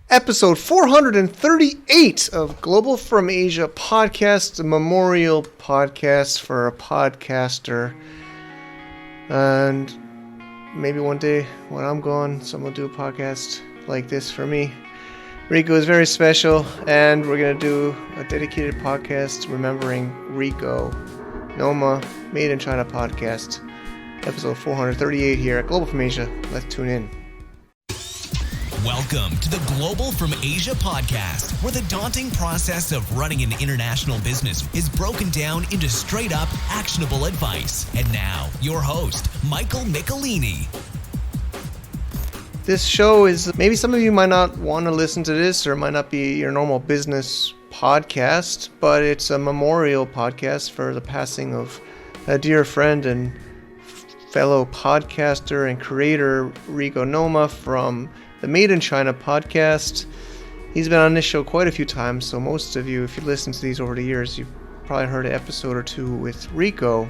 Episode 438 of Global from Asia podcast, a memorial podcast for a podcaster. And maybe one day when I'm gone, someone will do a podcast like this for me. Rico is very special, and we're going to do a dedicated podcast remembering Rico. Noma, Made in China podcast, episode 438 here at Global from Asia. Let's tune in. Welcome to the Global from Asia podcast, where the daunting process of running an international business is broken down into straight-up, actionable advice. And now, your host, Michael Michelini. This show is, maybe some of you might not want to listen to this, or it might not be your normal business podcast, but it's a memorial podcast for the passing of a dear friend and fellow podcaster and creator, Rico Noma, from the Made in China podcast. He's been on this show quite a few times, so most of you, if you listen to these over the years, you've probably heard an episode or two with Rico.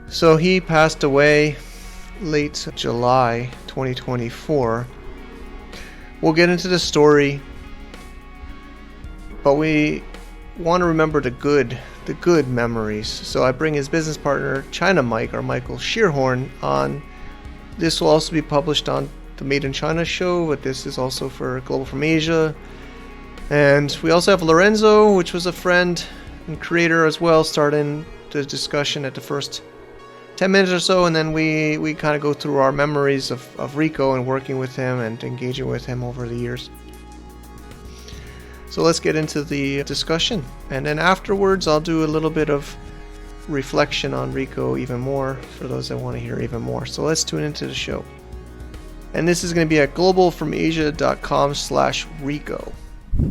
So he passed away late July 2024. We'll get into the story, but we want to remember the good memories. So I bring his business partner, China Mike, or Michael Shearhorn, on. This will also be published on the Made in China show, but this is also for Global from Asia. And we also have Lorenzo, which was a friend and creator as well, starting the discussion at the first 10 minutes or so, and then we kind of go through our memories of Rico and working with him and engaging with him over the years. So let's get into the discussion, and then afterwards I'll do a little bit of reflection on Rico even more for those that want to hear even more. So let's tune into the show. And this is going to be at globalfromasia.com/Rico.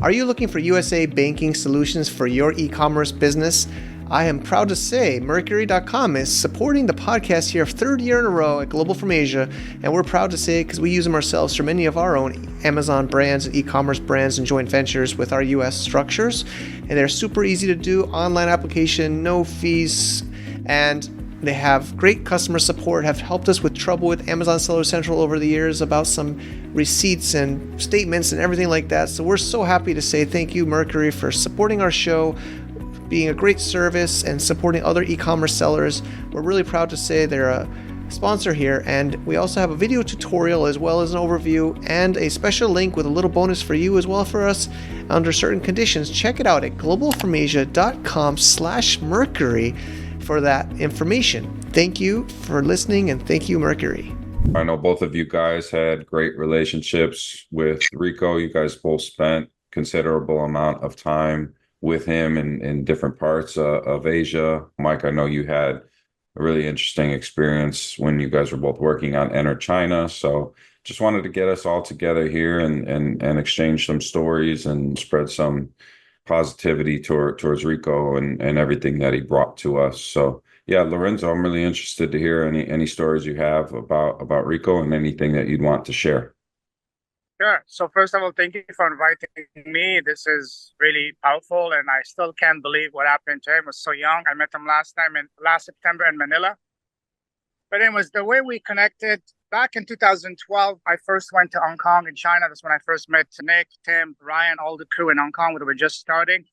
Are you looking for USA banking solutions for your e-commerce business? I am proud to say Mercury.com is supporting the podcast here, third year in a row at Global from Asia, and we're proud to say it because we use them ourselves for many of our own Amazon brands and e-commerce brands and joint ventures with our US structures, and they're super easy to do, online application, no fees, and they have great customer support, have helped us with trouble with Amazon Seller Central over the years about some receipts and statements and everything like that. So we're so happy to say thank you, Mercury, for supporting our show, being a great service, and supporting other e-commerce sellers. We're really proud to say they're a sponsor here, and we also have a video tutorial as well as an overview and a special link with a little bonus for you as well for us under certain conditions. Check it out at globalfromasia.com/Mercury for that information. Thank you for listening, and thank you, Mercury. I know both of you guys had great relationships with Rico. You guys both spent considerable amount of time with him in different parts of Asia. Mike, I know you had a really interesting experience when you guys were both working on Enter China. So just wanted to get us all together here and exchange some stories and spread some positivity towards Rico and everything that he brought to us. So yeah, Lorenzo, I'm really interested to hear any stories you have about Rico and anything that you'd want to share. Sure. So first of all, thank you for inviting me. This is really powerful, and I still can't believe what happened to him. He was so young. I met him last September in Manila. But anyways, the way we connected back in 2012, I first went to Hong Kong in China. That's when I first met Nick, Tim, Ryan, all the crew in Hong Kong when we were just starting.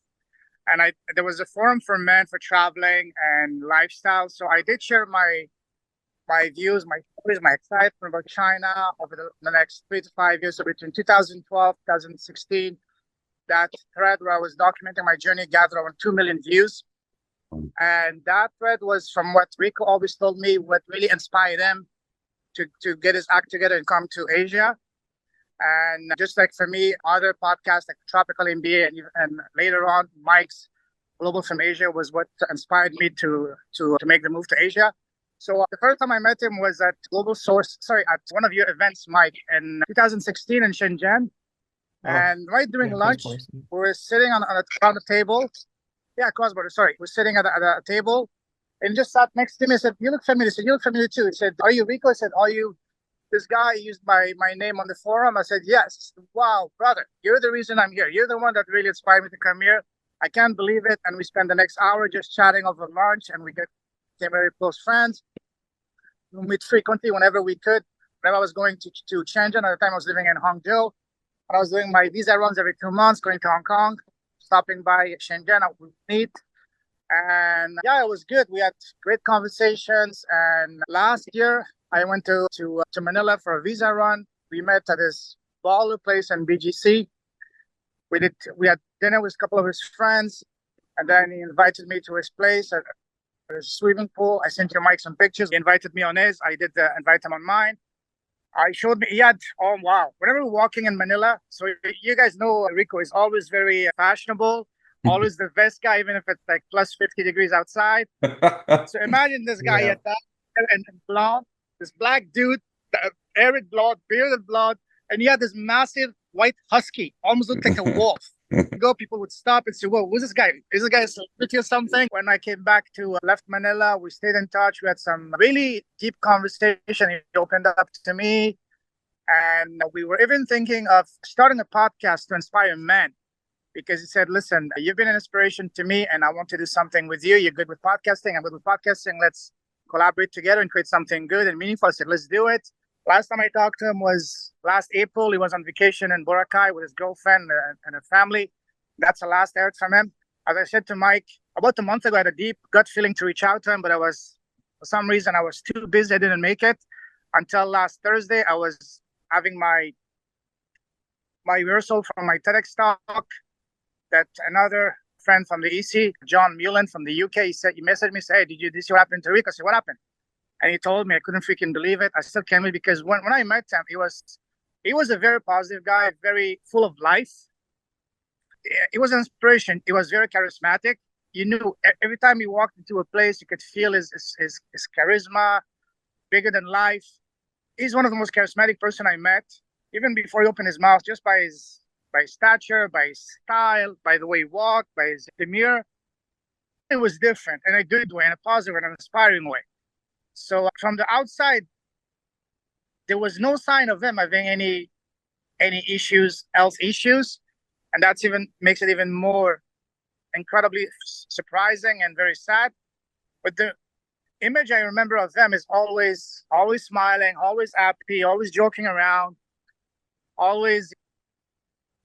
And there was a forum for men for traveling and lifestyle. So I did share my views, my stories, my excitement about China over the next 3 to 5 years. So between 2012, 2016, that thread where I was documenting my journey gathered over 2 million views. And that thread was from what Rico always told me, what really inspired him to get his act together and come to Asia. And just like for me, other podcasts like Tropical MBA and later on, Mike's Global from Asia was what inspired me to make the move to Asia. So the first time I met him was at at one of your events, Mike, in 2016 in Shenzhen. And right during lunch, we were sitting on a table. Yeah, cross-border, sorry. We're sitting at a table, and he just sat next to me. I said, "You look familiar." I said, "You look familiar too." He said, "Are you Rico?" I said, "Are you this guy used my name on the forum?" I said, "Yes." "Wow, brother, you're the reason I'm here. You're the one that really inspired me to come here. I can't believe it." And we spent the next hour just chatting over lunch, and we became very close friends. We meet frequently whenever we could. Whenever I was going to Shenzhen, at the time I was living in Hangzhou, when I was doing my visa runs every 2 months, going to Hong Kong, stopping by Shenzhen, I would meet. And yeah, it was good. We had great conversations. And last year, I went to Manila for a visa run. We met at this baller place in BGC. We had dinner with a couple of his friends, and then he invited me to his place at a swimming pool. I sent your Mike some pictures. He invited me on his. I did invite him on mine. I showed me, he had, oh wow. Whenever we're walking in Manila, so you guys know Rico is always very fashionable, always the best guy, even if it's like plus 50 degrees outside. So imagine this guy, he had that and blonde, this black dude, arid blonde, bearded blonde, and he had this massive white husky, almost looked like a wolf. People would stop and say, whoa, who's this guy? Is this guy a celebrity or something? When I came back to left Manila, we stayed in touch. We had some really deep conversation. He opened up to me. And we were even thinking of starting a podcast to inspire men. Because he said, listen, you've been an inspiration to me and I want to do something with you. You're good with podcasting. I'm good with podcasting. Let's collaborate together and create something good and meaningful. I said, let's do it. Last time I talked to him was last April. He was on vacation in Boracay with his girlfriend and her family. That's the last I heard from him. As I said to Mike, about a month ago, I had a deep gut feeling to reach out to him, but for some reason, I was too busy. I didn't make it until last Thursday. I was having my rehearsal for my TEDx talk that another friend from the EC, John Mullen from the UK, he messaged me, said, hey, did you happen to Rico? I said, what happened? And he told me, I couldn't freaking believe it. I still can't believe it because when I met him, he was a very positive guy, very full of life. He was an inspiration. He was very charismatic. You knew every time he walked into a place, you could feel his charisma, bigger than life. He's one of the most charismatic person I met, even before he opened his mouth, just by his stature, by his style, by the way he walked, by his demeanor. It was different in a good way, in a positive and an inspiring way. So from the outside, there was no sign of him having any health issues. And that's makes it even more incredibly surprising and very sad. But the image I remember of them is always smiling, always happy, always joking around, always.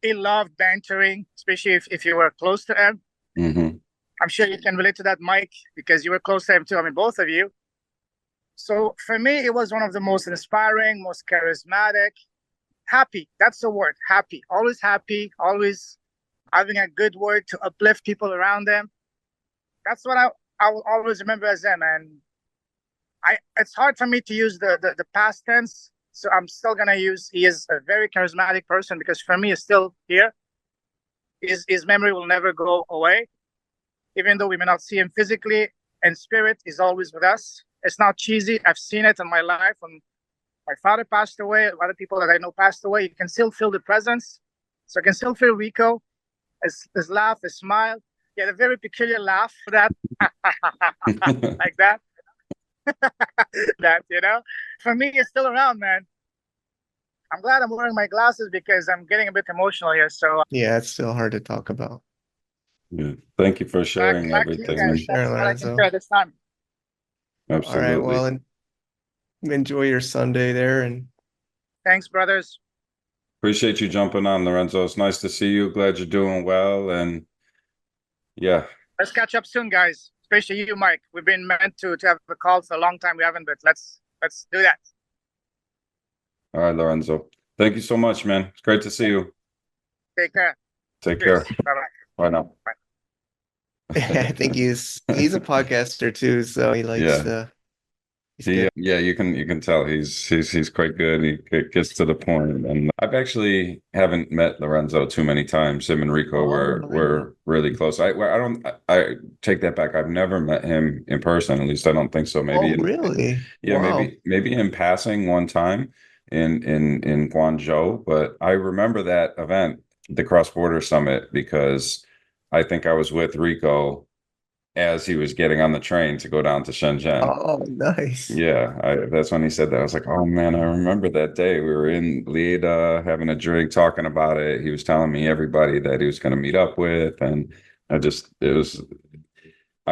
He loved bantering, especially if you were close to him. Mm-hmm. I'm sure you can relate to that, Mike, because you were close to him too. I mean, both of you. So for me, it was one of the most inspiring, most charismatic, happy. That's the word, happy. Always having a good word to uplift people around them. That's what I will always remember as him. And it's hard for me to use the past tense. So I'm still going to use, he is a very charismatic person because for me, he's still here. His memory will never go away. Even though we may not see him physically, in spirit, he's always with us. It's not cheesy. I've seen it in my life. When my father passed away, a lot of people that I know passed away, you can still feel the presence. So I can still feel Rico, his laugh, his smile. He had a very peculiar laugh for that, like that. For me, it's still around, man. I'm glad I'm wearing my glasses because I'm getting a bit emotional here. So yeah, it's still hard to talk about. Yeah. Thank you for sharing everything. That's what I can share this time. Absolutely. All right, well, and enjoy your Sunday there. And thanks, brothers. Appreciate you jumping on, Lorenzo. It's nice to see you. Glad you're doing well. And yeah. Let's catch up soon, guys. Especially you, Mike. We've been meant to have a call for a long time. We haven't, but let's do that. All right, Lorenzo. Thank you so much, man. It's great to see you. Take care. Take care. Bye-bye. Bye now. Bye. I think he's a podcaster too, so he likes you can tell he's quite good. He gets to the point, and I've actually haven't met Lorenzo too many times. Him and Rico were really close. I take that back. I've never met him in person. At least I don't think so. Maybe really? Yeah, wow. maybe in passing one time in Guangzhou, but I remember that event, the Cross Border Summit, because I think I was with Rico as he was getting on the train to go down to Shenzhen. Oh, nice. Yeah, that's when he said that. I was like, oh man, I remember that day. We were in Lida having a drink, talking about it. He was telling me everybody that he was going to meet up with. And I'm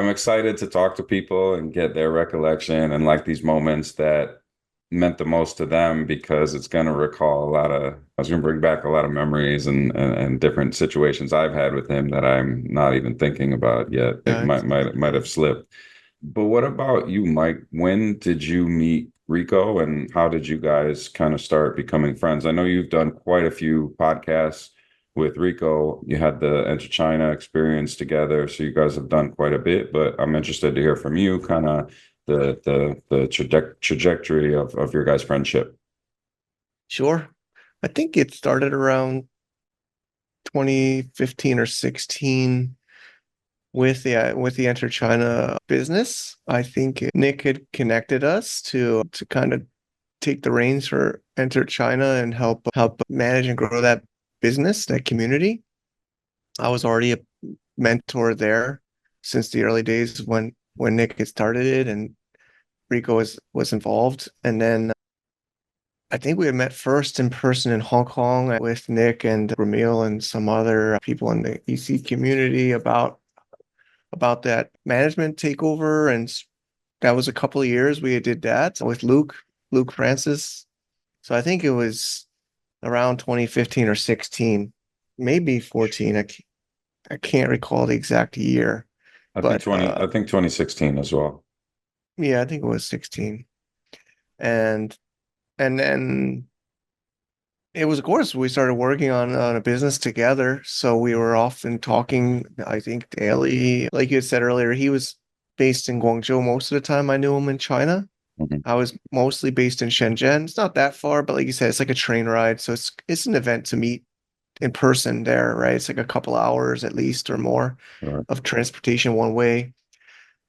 excited to talk to people and get their recollection and like these moments that meant the most to them because it's going to recall a lot of, I was going to bring back a lot of memories and different situations I've had with him that I'm not even thinking about yet. It Yeah, might have slipped. But what about you, Mike? When did you meet Rico and how did you guys kind of start becoming friends? I know you've done quite a few podcasts with Rico. You had the Enter China experience together, so you guys have done quite a bit, but I'm interested to hear from you kind of the trajectory of your guys' friendship. sure. I think it started around 2015 or 16 with the Enter China business. I think Nick had connected us to kind of take the reins for Enter China and help manage and grow that business, that community. I was already a mentor there since the early days when Nick had started it and Rico was involved. And then I think we had met first in person in Hong Kong with Nick and Ramil and some other people in the EC community about that management takeover. And that was a couple of years we did that with Luke Francis. So I think it was around 2015 or 16, maybe 14. I can't recall the exact year, but I think 2016 as well. yeah, I think it was 16. And then it was, of course, we started working on a business together. So we were often talking, I think, daily. Like you had said earlier, he was based in Guangzhou most of the time. I knew him in China. Mhm. I was mostly based in Shenzhen. It's not that far, but like you said, it's like a train ride. So it's an event to meet in person there, right? It's like a couple hours at least or more Right. of transportation one way.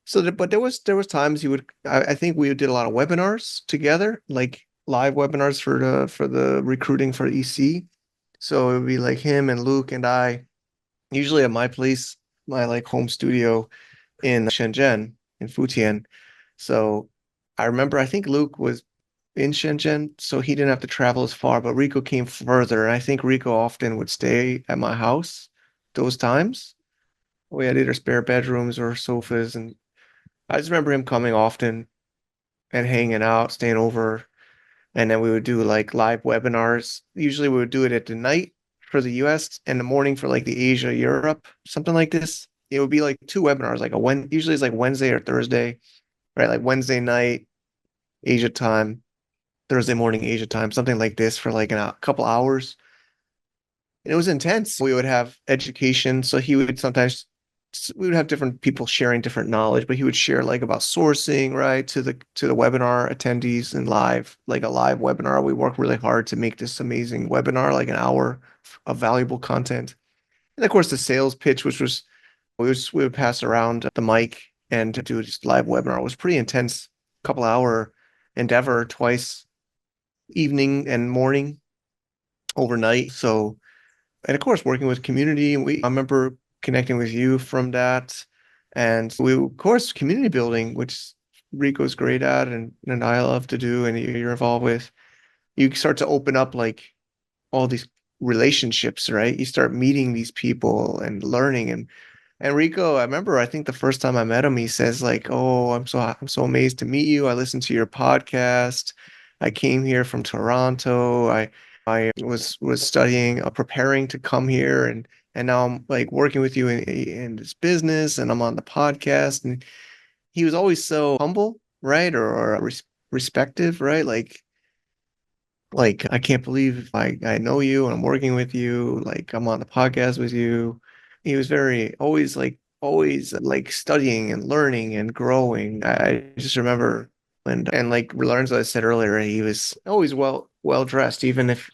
So, but there was times you would. I think we did a lot of webinars together, like live webinars for the recruiting for EC. So it would be like him and Luke and I, usually at my place, my like home studio in Shenzhen, in Futian. So I remember I think Luke was in Shenzhen, so he didn't have to travel as far, but Rico came further. And I think Rico often would stay at my house those times. We had either spare bedrooms or sofas. And I just remember him coming often and hanging out, staying over. And then we would do like live webinars. Usually we would do it at the night for the US and the morning for like the Asia, Europe, something like this. It would be like two webinars, like usually it's like Wednesday or Thursday, right? Like Wednesday night, Asia time, Thursday morning, Asia time, something like this for like a couple hours. And it was intense. We would have education. So he would sometimes we would have different people sharing different knowledge, but he would share like about sourcing, right, to the webinar attendees and live, like a live webinar. We worked really hard to make this amazing webinar, like an hour of valuable content. And of course the sales pitch, which was we would pass around the mic and do just live webinar. It was pretty intense, couple hour endeavor twice, evening and morning, overnight. So and of course working with community, and I remember connecting with you from that, and we of course community building, which Rico's great at and I love to do and you're involved with. You start to open up like all these relationships, right? You start meeting these people and learning. And Rico, I remember I think the first time I met him, he says like, "Oh, I'm so amazed to meet you. I listened to your podcast. I came here from Toronto. I was studying, preparing to come here, and now I'm like working with you in this business, and I'm on the podcast." And he was always so humble, right, or respective, right, like I can't believe I know you and I'm working with you, like I'm on the podcast with you. He was very always like studying and learning and growing. I just remember and like Lorenzo I said earlier, he was always well dressed, even if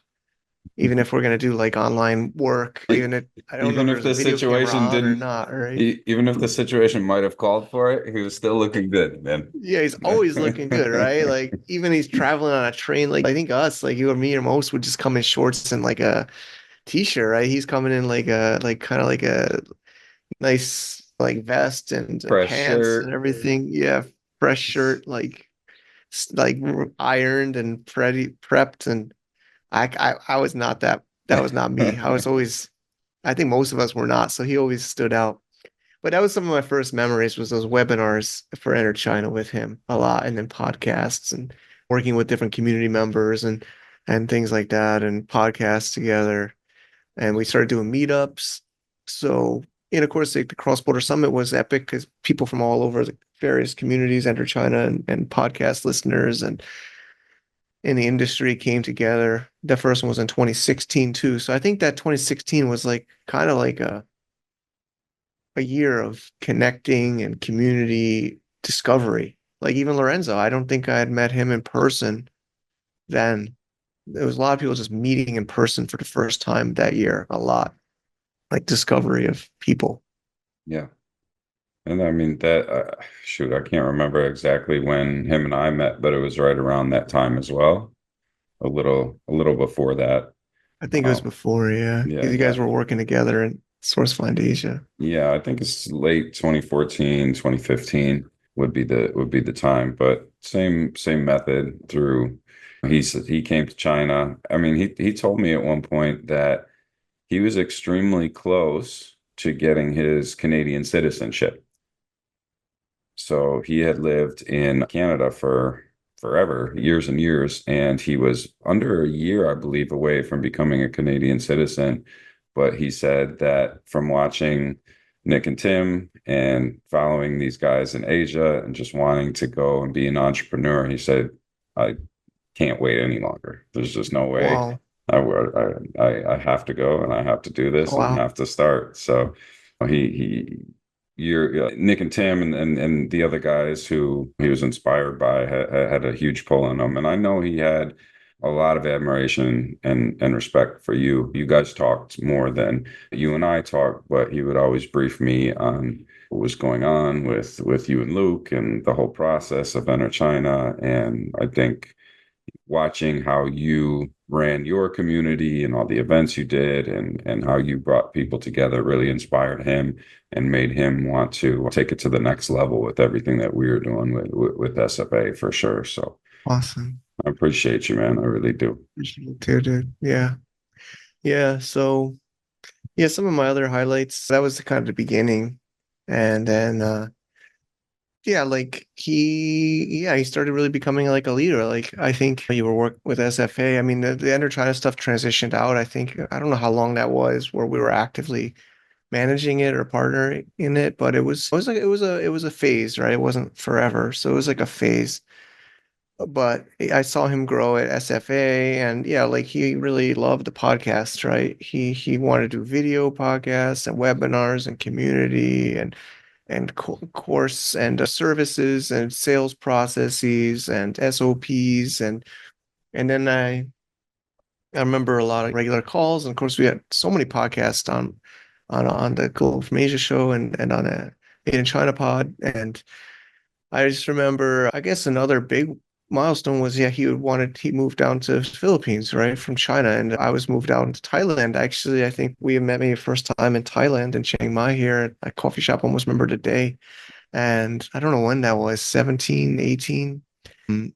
we're gonna do like online work, even if I don't know if Even if there's a the video camera situation on or didn't, not, right? even if the situation might have called for it, he was still looking good, man. Yeah, he's always looking good, right? Like even he's traveling on a train, like I think us, like you or me or most would just come in shorts and like a t-shirt, right? He's coming in like a like kind of like a nice like vest and Fresh pants and shirt. everything. Yeah, fresh shirt, like ironed and prepped. And I was not that. That was not me. I was always. I think most of us were not. So he always stood out. But that was some of my first memories was those webinars for Enter China with him a lot, and then podcasts. And working with different community members and things like that and podcasts together. And we started doing meetups. So, and of course, like the Cross Border Summit was epic because people from all over the various communities entered China and podcast listeners and in the industry came together. The first one was in 2016 too. So I think that 2016 was like kind of like a year of connecting and community discovery. Like even Lorenzo, I don't think I had met him in person then. There was a lot of people just meeting in person for the first time that year, a lot like discovery of people. Yeah. And I mean that shoot, I can't remember exactly when him and I met, but it was right around that time as well. A little before that. I think it was Um, before, yeah, yeah, because you yeah. guys were working together in Source Find Asia. Yeah, I think it's late 2014, 2015 would be the time, but same method through he came to China. I mean, he told me at one point that he was extremely close to getting his Canadian citizenship. So he had lived in Canada for forever, years and years, and he was under a year, I believe, away from becoming a Canadian citizen. But he said that from watching Nick and Tim and following these guys in Asia and just wanting to go and be an entrepreneur, he said, I can't wait any longer. There's just no way. Wow. I have to go and I have to do this and I Wow. have to start. So he you're Nick and Tim and the other guys who he was inspired by had a huge pull on him, and I know he had a lot of admiration and respect for you. You guys talked more than you and I talked, but he would always brief me on what was going on with you and Luke and the whole process of Enter China. And I think watching how you ran your community and all the events you did and how you brought people together really inspired him and made him want to take it to the next level with everything that we were doing with SFA for sure. So Awesome. I appreciate you, man. I really do. Appreciate it too, dude. Yeah. Yeah. So yeah, some of my other highlights, that was kind of the beginning. And then yeah, like he started really becoming like a leader. Like I think you were working with SFA. I mean, the Enter China stuff transitioned out. I think I don't know how long that was where we were actively managing it or partnering in it, but it was like it was a phase, right? It wasn't forever. So it was like a phase. But I saw him grow at SFA and yeah, like he really loved the podcast, right? He wanted to do video podcasts and webinars and community and course and services and sales processes and SOPs and then I remember a lot of regular calls and of course we had so many podcasts on the Global from Asia show and on a Made in China pod and I just remember I guess another big milestone was yeah he moved down to the Philippines right from China and I was moved out to Thailand actually I think we met me first time in Thailand in Chiang Mai here at a coffee shop almost remember the day and I don't know when that was, 17, 18. Mm.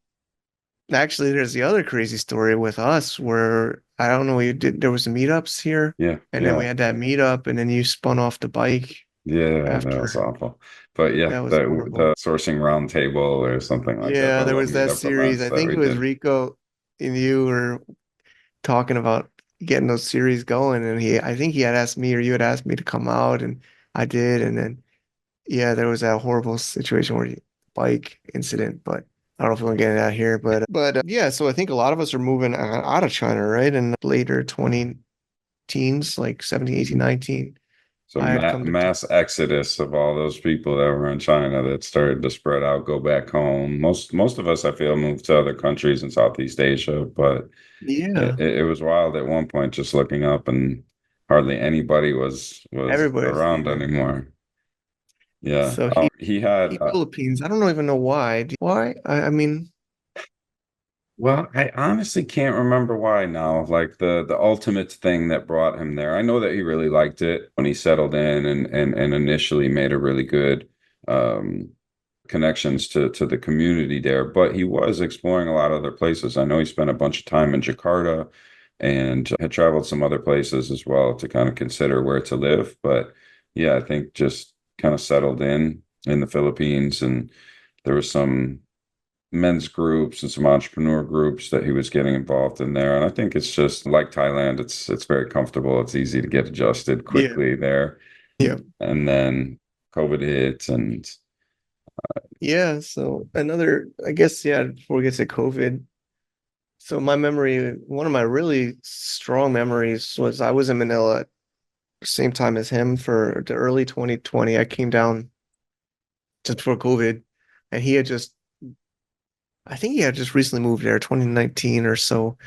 Actually, there's the other crazy story with us where I don't know, there was meetups here, Yeah, and then we yeah, had that meetup, and then you spun off the bike yeah. That was after. awful. But yeah, That was the horrible. sourcing roundtable or something like that. Yeah, The there little was that meetup series. events I that think we it was did. Rico and you were talking about getting those series going, and I think he had asked me or you had asked me to come out, and I did, and then yeah, there was that horrible situation where bike incident, but I don't know if we want to get into that here. But yeah, so I think a lot of us are moving out of China, right? In later 20 teens, like 17, 18, 19. So I had come to mass exodus of all those people that were in China that started to spread out, go back home. Most of us, I feel, moved to other countries in Southeast Asia, but yeah, it was wild at one point just looking up and hardly anybody was everybody's around leaving. anymore. Yeah. So He had he Philippines. I don't even know why. Why? I mean, well, I honestly can't remember why now. Like the ultimate thing that brought him there. I know that he really liked it when he settled in and initially made a really good um connections to the community there, but he was exploring a lot of other places. I know he spent a bunch of time in Jakarta and had traveled some other places as well to kind of consider where to live. But yeah, I think just kind of settled in the Philippines and there was some men's groups and some entrepreneur groups that he was getting involved in there. And I think it's just like Thailand, it's very comfortable. It's easy to get adjusted Yeah. quickly there. Yeah. And then COVID hit and Yeah. So another, I guess, yeah, before we get to COVID. So my memory, one of my really strong memories was I was in Manila at the same time as him for the early 2020. I came down just before COVID, and he had just, I think he had just recently moved there, 2019 or so,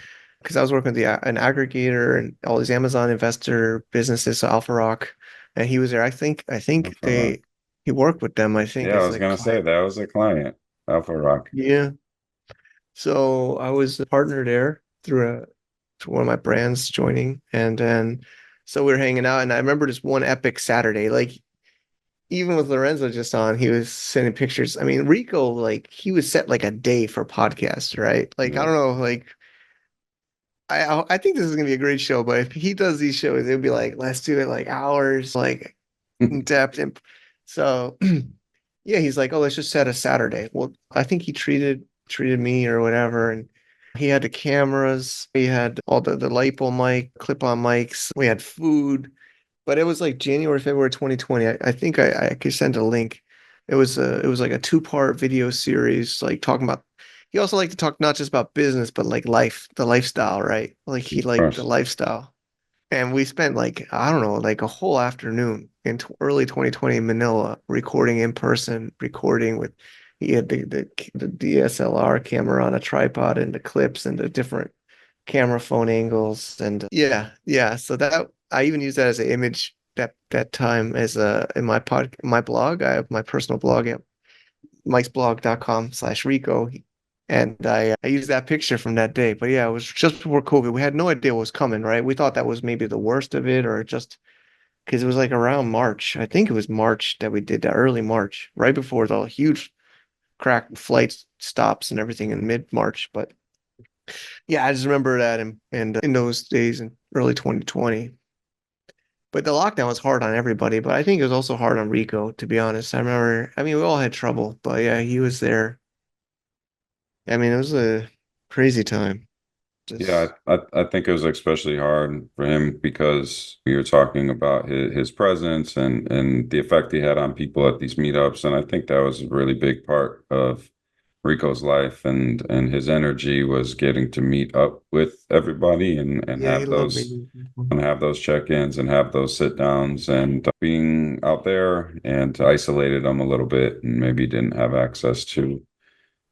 because I was working with an aggregator and all these Amazon investor businesses, so Alpha Rock, and he was there. I think he worked with them, I think, yeah, I as was a gonna say client. that was a client, Alpha Rock. Yeah. So I was a partner there through one of my brands joining, and then so we were hanging out, and I remember this one epic Saturday, like even with Lorenzo just on, he was sending pictures. I mean, Rico, like he was set like a day for podcasts, right? Like I Yeah. don't know, like I think this is gonna be a great show, but if he does these shows, it'll be like let's do it like hours, like in depth, and so yeah, he's like, oh, let's just set a Saturday. Well, I think he treated me or whatever, and he had the cameras, he had all the lipo mic, clip-on mics, we had food, but it was like January, February 2020. I think I could send a link. It was like a two-part video series, like talking about. He also liked to talk not just about business, but like life, the lifestyle, right? Like he Of liked the course. lifestyle. And we spent like, I don't know, like a whole afternoon in early 2020 in Manila, recording in person, recording with, he had the DSLR camera on a tripod and the clips and the different camera phone angles. And yeah, yeah. So that, I even use that as an image that time as in my blog. I have my personal blog at mikesblog.com/Rico. And I used that picture from that day. But yeah, it was just before COVID. We had no idea what was coming, right? We thought that was maybe the worst of it, or just because it was like around March. I think it was March that we did that, early March, right before the huge crack flight stops and everything in mid-March. But yeah, I just remember that and in those days in early 2020. But the lockdown was hard on everybody, but I think it was also hard on Rico, to be honest. I remember, I mean, we all had trouble, but yeah, he was there. I mean, it was a crazy time. Yeah, Just I think it was especially hard for him because you're talking about his presence and the effect he had on people at these meetups. And I think that was a really big part of Rico's life and his energy was getting to meet up with everybody yeah, he loved meeting people. and have those check-ins and have those sit downs and being out there and isolated him a little bit and maybe didn't have access to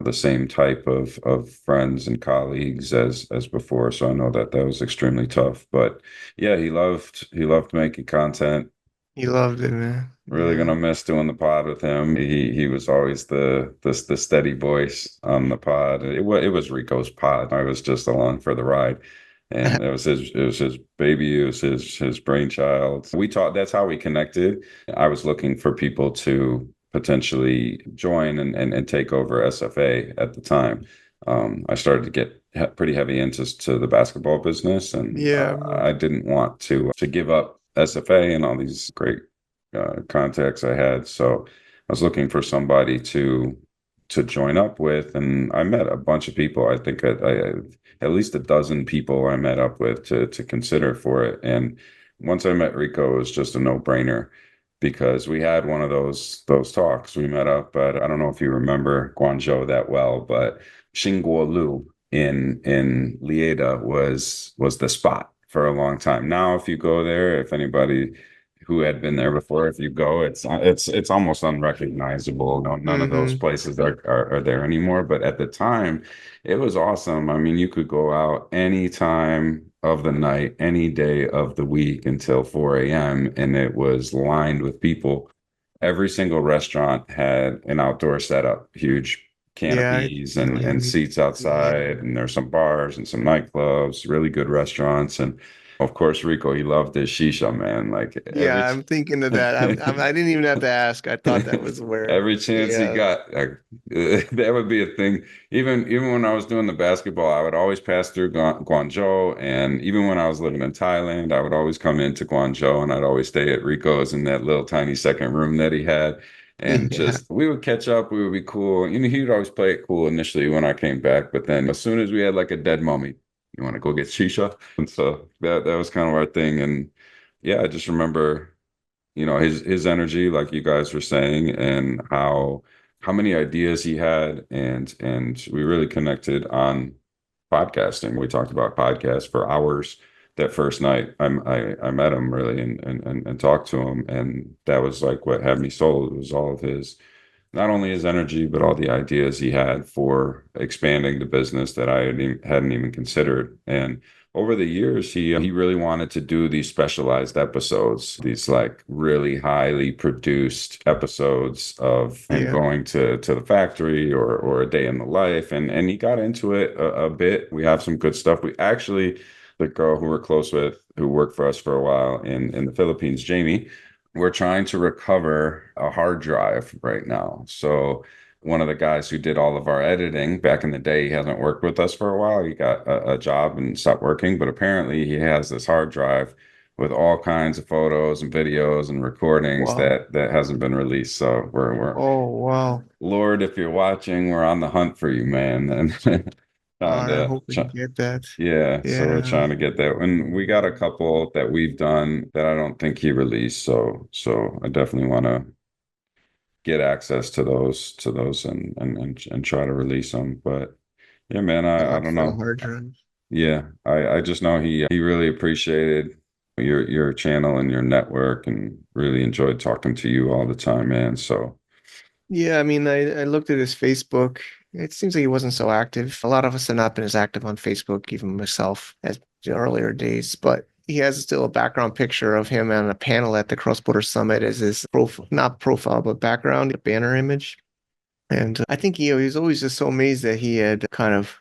the same type of friends and colleagues as before. So I know that that was extremely tough. But yeah, he loved making content. He loved it, man. Really Yeah. gonna miss doing the pod with him. He was always the steady voice on the pod. It was Rico's pod. I was just along for the ride. And it was his baby, it was his brainchild. We talked, that's how we connected. I was looking for people to potentially join and take over SFA at the time. I started to get pretty heavy into to the basketball business, and Yeah, I remember. I didn't want to give up SFA and all these great contacts I had. So I was looking for somebody to join up with, and I met a bunch of people. I think I at least a dozen people I met up with to consider for it. And once I met Rico, it was just a no-brainer because we had one of those talks. We met up, but I don't know if you remember Guangzhou that well, but Xinguo Lu in Lieda was the spot for a long time. Now, if you go there, if anybody who had been there before, if you go, it's almost unrecognizable. No, none of those Mm-hmm. places are there anymore. But at the time, it was awesome. I mean, you could go out any time of the night, any day of the week until 4 a.m. and it was lined with people. Every single restaurant had an outdoor setup, huge Yeah, canopies yeah, and seats yeah. outside, and there's some bars and some nightclubs, really good restaurants, and of course, Rico, he loved his shisha, man. Like Yeah, I'm thinking of that. I didn't even have to ask. I thought that was where. every chance he Yeah. got, like, that would be a thing. Even when I was doing the basketball, I would always pass through Guangzhou, and even when I was living in Thailand, I would always come into Guangzhou, and I'd always stay at Rico's in that little tiny second room that he had. And just we would catch up, we would be cool. He would always play it cool initially when I came back, but then as soon as we had like a dead mummy, you want to go get shisha? And so that was kind of our thing. And yeah, I just remember, his energy, like you guys were saying, and how many ideas he had, and we really connected on podcasting. We talked about podcasts for hours that first night. I met him really and talked to him, and that was like what had me sold. It was all of his, not only his energy, but all the ideas he had for expanding the business that hadn't even considered. And over the years, he really wanted to do these specialized episodes, these like really highly produced episodes of him Yeah. going to the factory or a day in the life. And he got into it a bit. We have some good stuff. We actually, the girl who we're close with, who worked for us for a while in the Philippines, Jamie, we're trying to recover a hard drive right now. So one of the guys who did all of our editing back in the day, he hasn't worked with us for a while. He got a job and stopped working, but apparently he has this hard drive with all kinds of photos and videos and recordings Wow. that hasn't been released. So we're Oh, wow. Lord, if you're watching, we're on the hunt for you, man. And All trying right. I to hope we can get that. yeah, so we're Yeah. trying to get that. And we got a couple that we've done that I don't think he released. So I definitely want to get access to those and try to release them. But yeah, man, I Not don't for the know. hard drive. Yeah, I just know he really appreciated your channel and your network and really enjoyed talking to you all the time, man. So Yeah, I mean, I looked at his Facebook. It seems like he wasn't so active. A lot of us have not been as active on Facebook, even myself, as the earlier days. But he has still a background picture of him on a panel at the Cross Border Summit as his profile, not profile, but background, a banner image. And I think he was always just so amazed that he had kind of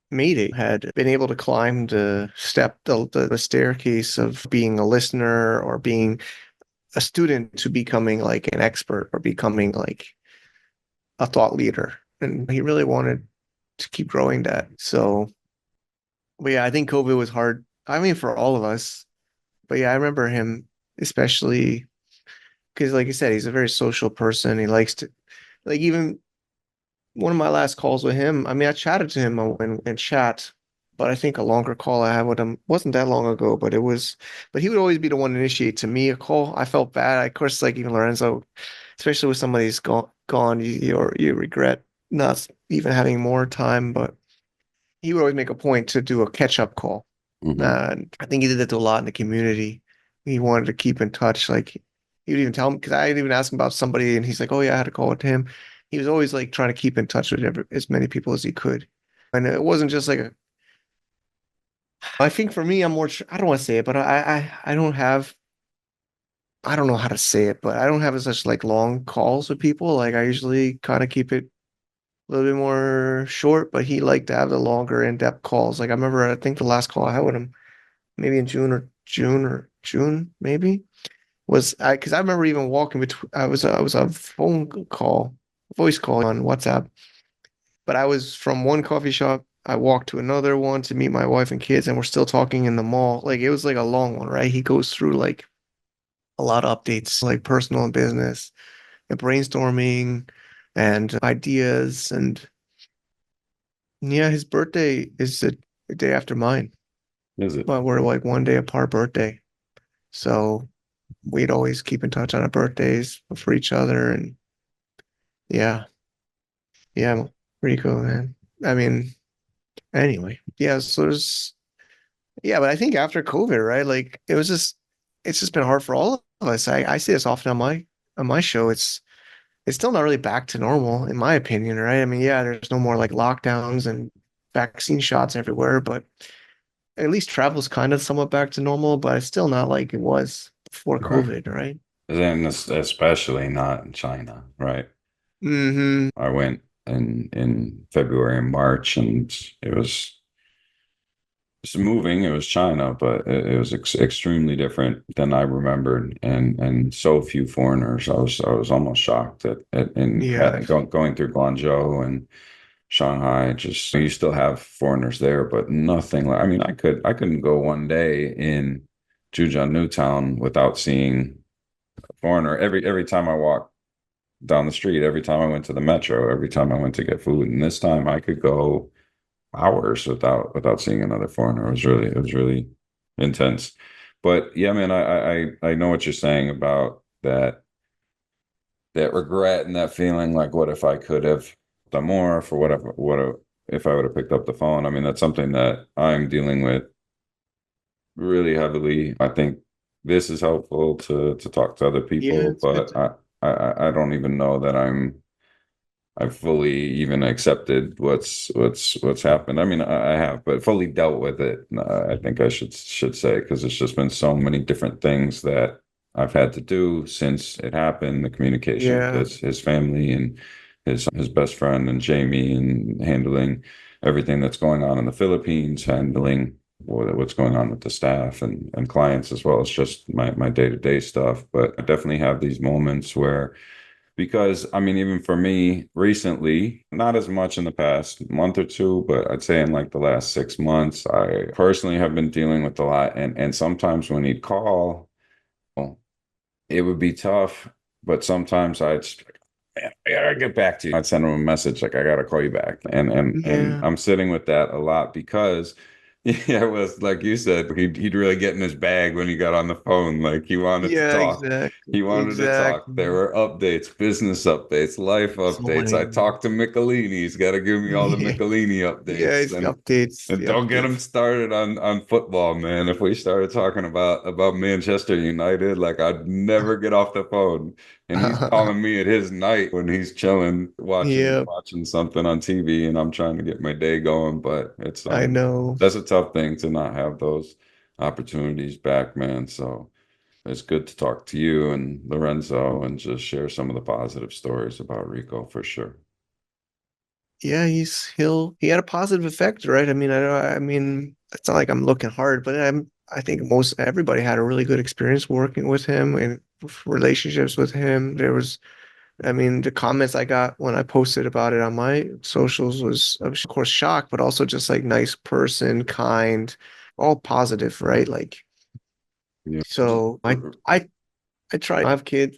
made it, had been able to climb the staircase of being a listener or being a student to becoming like an expert or becoming like a thought leader. And he really wanted to keep growing that. So, but yeah, I think COVID was hard. I mean, for all of us. But yeah, I remember him especially because, like I said, he's a very social person. He likes to, like, even one of my last calls with him. I mean, I chatted to him in chat, but I think a longer call I had with him wasn't that long ago. But he would always be the one to initiate to me a call. I felt bad. Of course, like even Lorenzo, especially with somebody's gone, you regret not even having more time. But he would always make a point to do a catch-up call. mhm. And I think he did that to a lot in the community. He wanted to keep in touch. Like he would even tell me because I even asked him about somebody, and he's like, "Oh yeah, I had a call with him." He was always like trying to keep in touch with as many people as he could. And it wasn't just like a. I think for me, I'm more. I don't want to say it, but I don't have. I don't know how to say it, but I don't have such like long calls with people. Like I usually kind of keep it a little bit more short, but he liked to have the longer in-depth calls. Like I remember, I think the last call I had with him, maybe in June, maybe was I because I remember even walking between. I was a phone call, voice call on WhatsApp, but I was from one coffee shop. I walked to another one to meet my wife and kids, and we're still talking in the mall. Like it was like a long one, right? He goes through like a lot of updates, like personal and business, and brainstorming, and ideas, and yeah, his birthday is the day after mine, Is it? but we're like one day apart birthday. So we'd always keep in touch on our birthdays for each other. And yeah, yeah, Rico, man. I mean, anyway, yeah, so yeah, but I think after COVID, right? Like it's just been hard for all of us. I see this often on my show. It's still not really back to normal, in my opinion, right? I mean, yeah, there's no more like lockdowns and vaccine shots everywhere, but at least travel's kind of somewhat back to normal, but it's still not like it was before Right. COVID, right? And especially not in China, right? Mm-hmm. I went in February and March, and it was moving. It was China, but it was extremely different than I remembered, and so few foreigners. I was almost shocked at in Yeah. going through Guangzhou and Shanghai. Just you still have foreigners there, but nothing like. I mean, I couldn't go one day in Zhujiang Newtown without seeing a foreigner. Every time I walk down the street every time I went to the metro, every time I went to get food. And this time I could go hours without seeing another foreigner. It was really intense. But yeah, man, I know what you're saying about that regret and that feeling like, what if I could have done more for if I would have picked up the phone? I mean, that's something that I'm dealing with really heavily. I think this is helpful to talk to other Yeah, people, it's good. but I don't even know that I've fully even accepted what's happened. I mean, I have, but fully dealt with it. I think I should say, because it's just been so many different things that I've had to do since it happened. The communication with Yeah, his family and his best friend and Jamie, and handling everything that's going on in the Philippines, handling what's going on with the staff and clients, as well as just my day-to-day stuff. But I definitely have these moments where, because I mean, even for me recently, not as much in the past month or two, but I'd say in like the last 6 months, I personally have been dealing with a lot. And sometimes when he'd call, it would be tough, but sometimes I'd just be like, "Man, I gotta get back to you." I'd send him a message like, "I gotta call you back." And yeah, I'm sitting with that a lot because yeah, it was like you said, he'd really get in his bag when he got on the phone. Like he wanted to yeah, talk. exactly, He wanted to talk. There exactly. were updates, business updates, life So updates. many. I talked to Michelini. He's got to give me all the Yeah, Michelini yeah, updates. it's And the don't get him updates. started on football, man. If we started talking about Manchester United, like I'd never get off the phone. And he's calling me at his night when he's chilling, Yeah, watching something on TV, and I'm trying to get my day going. But it's I know. that's a tough thing to not have those opportunities back, man. So it's good to talk to you and Lorenzo and just share some of the positive stories about Rico for sure. Yeah, he had a positive effect, right? I mean, I mean, it's not like I'm looking hard, but I think most everybody had a really good experience working with him and relationships with him. I mean, the comments I got when I posted about it on my socials was, I was of course shocked, but also just like nice person, kind, all positive, right? Like, Yeah. so I try. I have kids.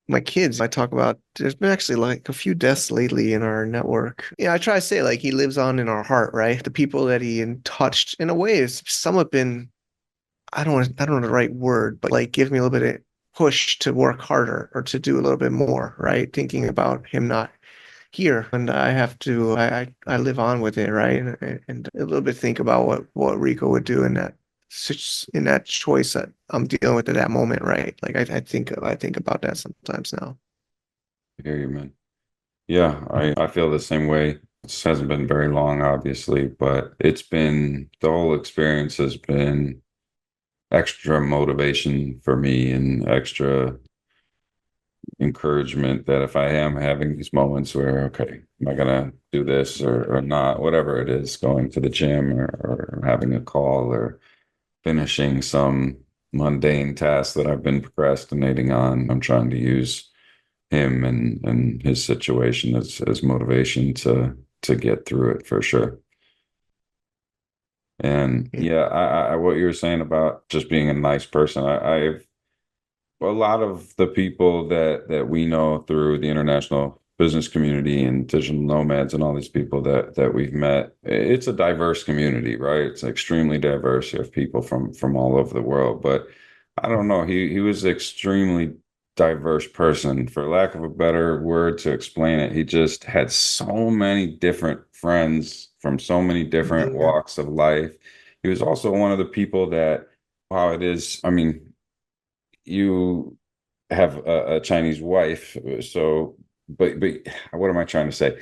My kids, I talk about, there's been actually like a few deaths lately in our network. Yeah, I try to say like he lives on in our heart, right? The people that he touched in a way has somewhat been, I don't know the right word, but like gives me a little bit of push to work harder or to do a little bit more, right? Thinking about him not here and I have to, I live on with it, right? And a little bit think about what Rico would do in in that choice that I'm dealing with at that moment, right? Like I think about that sometimes now. I hear you, man. Yeah, I feel the same way. This hasn't been very long, obviously, but the whole experience has been extra motivation for me and extra encouragement that if I am having these moments where, okay, am I gonna do this or not, whatever it is, going to the gym or having a call or finishing some mundane task that I've been procrastinating on, I'm trying to use him and his situation as motivation to get through it for sure. And Yeah. yeah, what you were saying about just being a nice person, I've a lot of the people that we know through the international business community and digital nomads and all these people that we've met, it's a diverse community, right? It's extremely diverse. You have people from all over the world, but I don't know. He was an extremely diverse person, for lack of a better word to explain it. He just had so many different friends from so many different Yeah. walks of life. He was also one of the people that, wow, it is. I mean, you have a Chinese wife, so but what am I trying to say?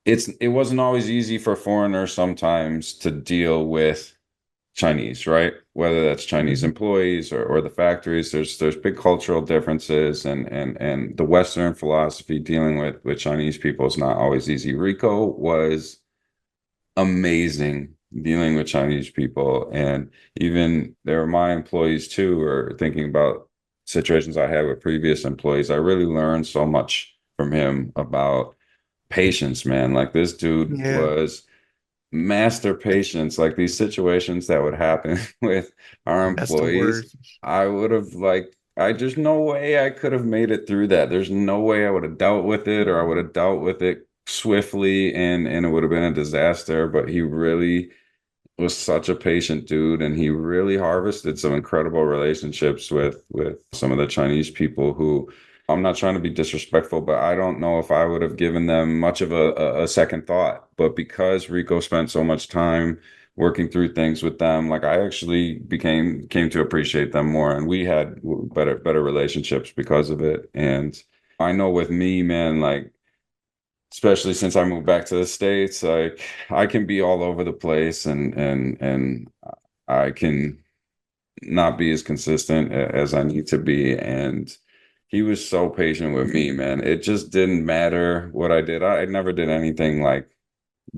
It wasn't always easy for foreigners sometimes to deal with Chinese, right? Whether that's Chinese Mhm. employees or the factories, there's big cultural differences, and the Western philosophy dealing with Chinese people is not always easy. Rico was amazing dealing with Chinese people. And even there were my employees too, or thinking about situations I had with previous employees. I really learned so much from him about patience, man. Like this dude Yeah. was master patience. Like these situations that would happen with our That's the word. employees, I would have like there's no way I could have made it through that. There's no way I would have dealt with it, or I would have dealt with it swiftly, and it would have been a disaster. But he really was such a patient dude, and he really harvested some incredible relationships with some of the Chinese people who, I'm not trying to be disrespectful, but I don't know if I would have given them much of a second thought. But because Rico spent so much time working through things with them, like I actually came to appreciate them more, and we had better relationships because of it. And I know with me, man, like especially since I moved back to the States, like I can be all over the place, and I can not be as consistent as I need to be. And he was so patient with me, man. It just didn't matter what I did. I never did anything like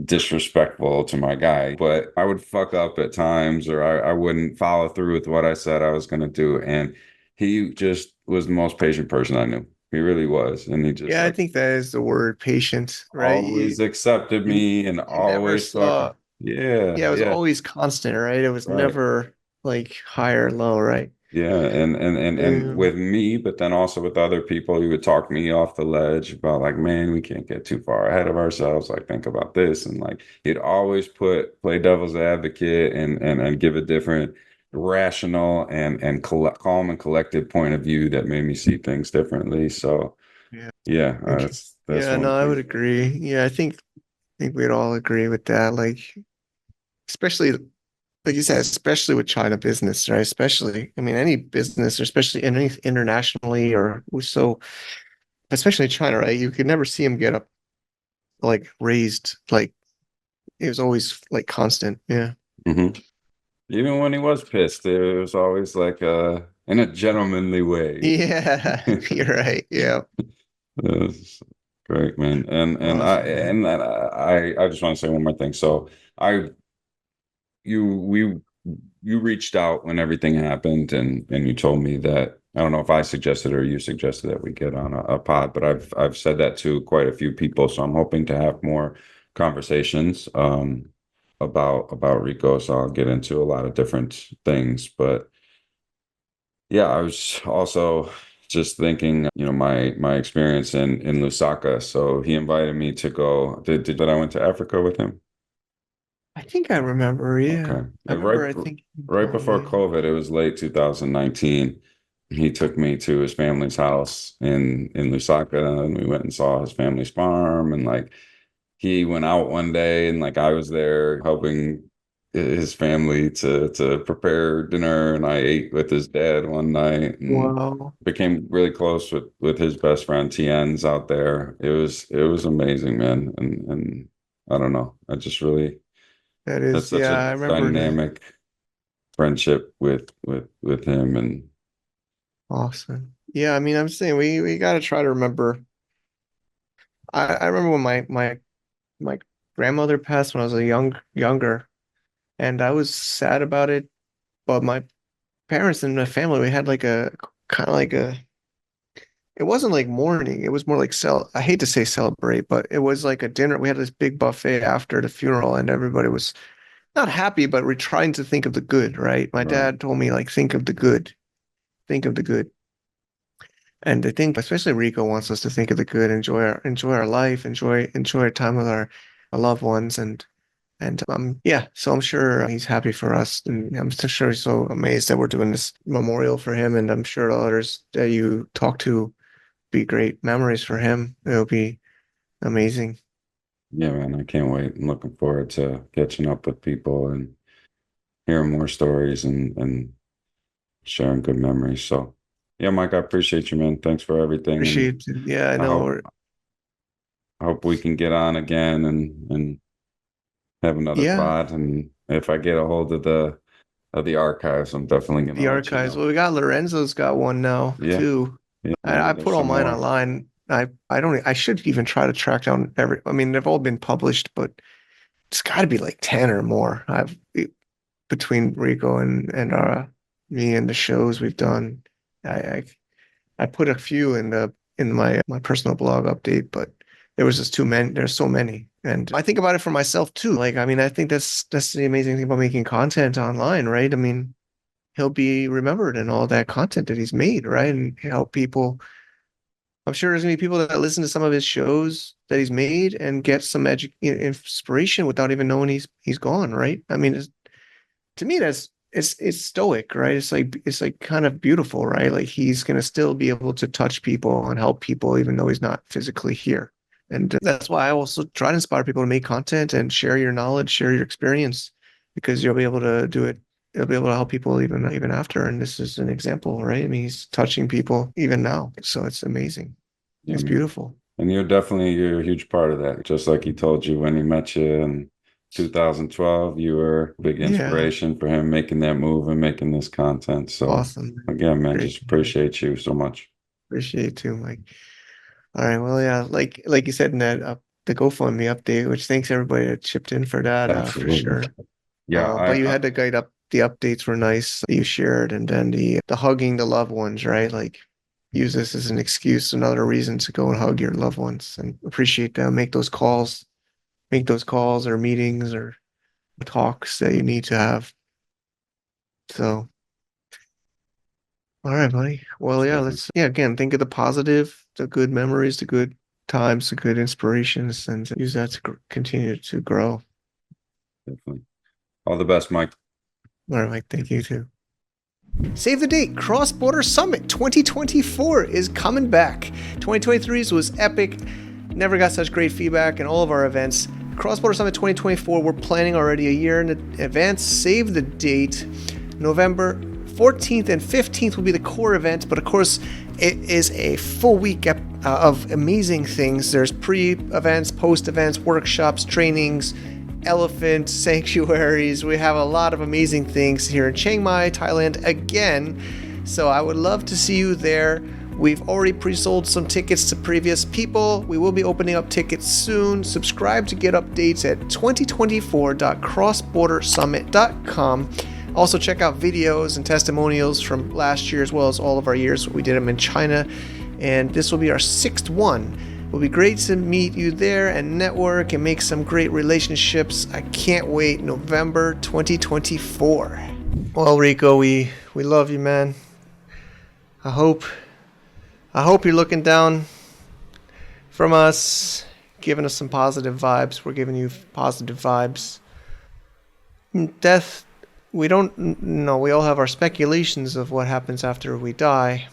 disrespectful to my guy, but I would fuck up at times, or I wouldn't follow through with what I said I was going to do. And he just was the most patient person I knew. He really was. And he just Yeah, I like think that is the word, patient, right? always accepted You, me and you never always fucking, saw, yeah, yeah, it was yeah, always constant, right? It was right. never like high or low, right? Yeah, and Um, with me, but then also with other people, he would talk me off the ledge about like, man, we can't get too far ahead of ourselves. Like, think about this, and like he'd always play devil's advocate and give a different, rational and calm and collected point of view that made me see things differently. So yeah. yeah, Okay. that's Yeah, one no, of I the would things. agree. Yeah, I think we'd all agree with that. Like, especially like you said, especially with China business, right? Especially, I mean, any business, or especially any internationally, or so, especially China, right? You could never see him get up like raised. Like it was always like constant. Yeah. Hmm. Even when he was pissed, it was always like in a gentlemanly way. Yeah, you're right. Yeah. That's great, man. Awesome, man. I just want to say one more thing. So I you we you reached out when everything happened, and you told me that, I don't know if I suggested or you suggested that we get on a pod, but I've said that to quite a few people. So I'm hoping to have more conversations about Rico. So I'll get into a lot of different things. But yeah, I was also just thinking, my experience in Lusaka. So he invited me to go. Did I went to Africa with him? I think I remember. Yeah. Okay. I remember. I think you Right told before me. COVID, it was late 2019. He took me to his family's house in Lusaka, and we went and saw his family's farm. And like he went out one day, and like I was there helping his family to prepare dinner, and I ate with his dad one night and Wow. became really close with his best friend Tien's out there. It was amazing, man. And I don't know. I just really That That's is, such yeah, a I remember that. dynamic friendship with him. And Awesome. Yeah, I mean, I'm saying we got to try to remember. I remember when my grandmother passed when I was a younger, and I was sad about it. But my parents and my family, we had like a kind of like a. It wasn't like mourning. It was more like I hate to say celebrate, but it was like a dinner. We had this big buffet after the funeral, and everybody was not happy, but we're trying to think of the good, right? My right. dad told me like think of the good, think of the good. And I think especially Rico wants us to think of the good, enjoy our life, enjoy our time with our loved ones, and yeah. So I'm sure he's happy for us, and I'm so sure he's so amazed that we're doing this memorial for him, and I'm sure the others that you talk to be great memories for him. It'll be amazing. Yeah, man, I can't wait. I'm looking forward to catching up with people and hearing more stories and sharing good memories. So yeah, Mike, I appreciate you, man. Thanks for everything. And Appreciate it. Yeah, I I know. hope I hope we can get on again and have another Yeah, pod. And if I get a hold of the archives, I'm definitely gonna the let you archives. know. Well, we got Lorenzo's got one now Yeah, too. yeah, I maybe put there's all some mine more. online. I don't. I should even try to track down every. I mean, they've all been published, but it's got to be like 10 or more. Between Rico and me and the shows we've done. I I, I put a few in my personal blog update, but there was just too many. There's so many, and I think about it for myself too. Like, I mean, I think that's the amazing thing about making content online, right? I mean, he'll be remembered in all that content that he's made, right? And help people. I'm sure there's gonna be people that listen to some of his shows that he's made and get some inspiration without even knowing he's gone, right? I mean, to me, it's stoic, right? It's like kind of beautiful, right? Like he's gonna still be able to touch people and help people even though he's not physically here. And that's why I also try to inspire people to make content and share your knowledge, share your experience, because you'll be able to do it. You'll be able to help people even after. And this is an example, right? I mean, he's touching people even now, so it's amazing. Yeah, It's man. beautiful. And you're a huge part of that. Just like he told you when he met you in 2012, you were a big Yeah, inspiration for him making that move and making this content. So awesome. again, man, Great. just appreciate you so much. Appreciate it too, Mike. All right. Well, yeah, like you said in that the GoFundMe update, which thanks everybody that chipped in for that, for Absolutely. sure. Yeah, But you had to guide up the updates were nice that you shared, and then the hugging the loved ones, right? Like use this as an excuse, another reason to go and hug your loved ones and appreciate them. Make those calls or meetings or talks that you need to have. So, all right, buddy. Well, yeah, again, think of the positive, the good memories, the good times, the good inspirations, and use that to continue to grow. definitely. All the best, Mike. All right, Mike. Thank you too. Save the date. Cross Border Summit 2024 is coming back. 2023's was epic. Never got such great feedback in all of our events. Cross Border Summit 2024, we're planning already a year in advance. Save the date. November 14th and 15th will be the core event, but of course, it is a full week of amazing things. There's pre-events, post-events, workshops, trainings, elephant sanctuaries. We have a lot of amazing things here in Chiang Mai, Thailand again. So I would love to see you there. We've already pre-sold some tickets to previous people. We will be opening up tickets soon. Subscribe to get updates at 2024.crossbordersummit.com. Also check out videos and testimonials from last year as well as all of our years. We did them in China, and this will be our 6th one. It will be great to meet you there and network and make some great relationships. I can't wait. November 2024. Well, Rico, we love you, man. I hope you're looking down from us, giving us some positive vibes. We're giving you positive vibes. Death, we don't know. We all have our speculations of what happens after we die.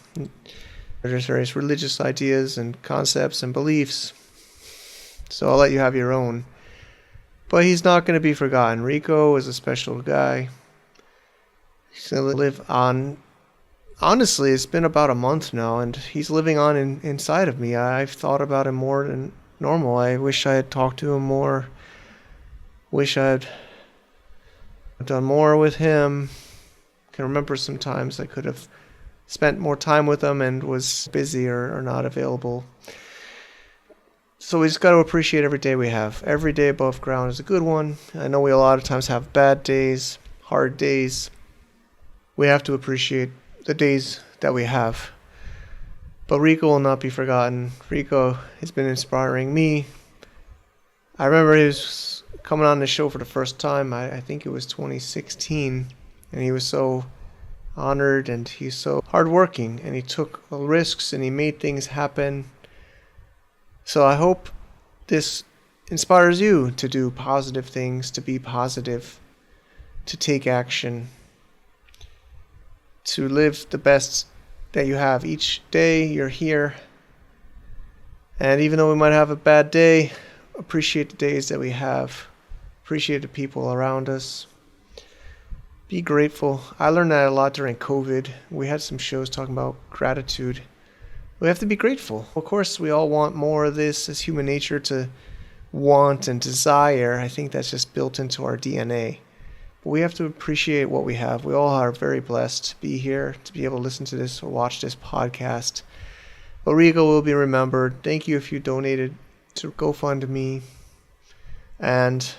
There's various religious ideas and concepts and beliefs. So I'll let you have your own. But he's not going to be forgotten. Rico is a special guy. He's going to live on. Honestly, it's been about a month now, and he's living on inside of me. I've thought about him more than normal. I wish I had talked to him more. Wish I'd done more with him. Can remember some times I could have spent more time with him and was busy or not available. So we just got to appreciate every day we have. Every day above ground is a good one. I know we a lot of times have bad days, hard days. We have to appreciate the days that we have. But Rico will not be forgotten. Rico has been inspiring me. I remember he was coming on the show for the first time. I think it was 2016, and he was so honored and he's so hardworking, and he took risks and he made things happen. So I hope this inspires you to do positive things, to be positive, to take action, to live the best that you have each day you're here. And even though we might have a bad day, appreciate the days that we have. Appreciate the people around us. Be grateful. I learned that a lot during COVID. We had some shows talking about gratitude. We have to be grateful. Of course, we all want more of this as human nature, to want and desire. I think that's just built into our DNA. But we have to appreciate what we have. We all are very blessed to be here, to be able to listen to this or watch this podcast. But Rico will be remembered. Thank you if you donated to GoFundMe. And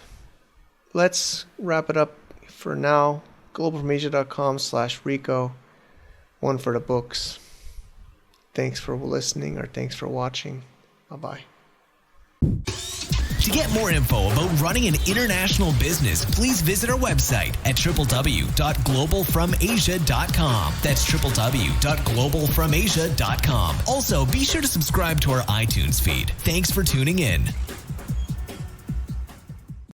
let's wrap it up for now. globalfromasia.com/Rico. One for the books. Thanks for listening, or thanks for watching. Bye-bye. To get more info about running an international business, please visit our website at www.globalfromasia.com. That's www.globalfromasia.com. Also, be sure to subscribe to our iTunes feed. Thanks for tuning in.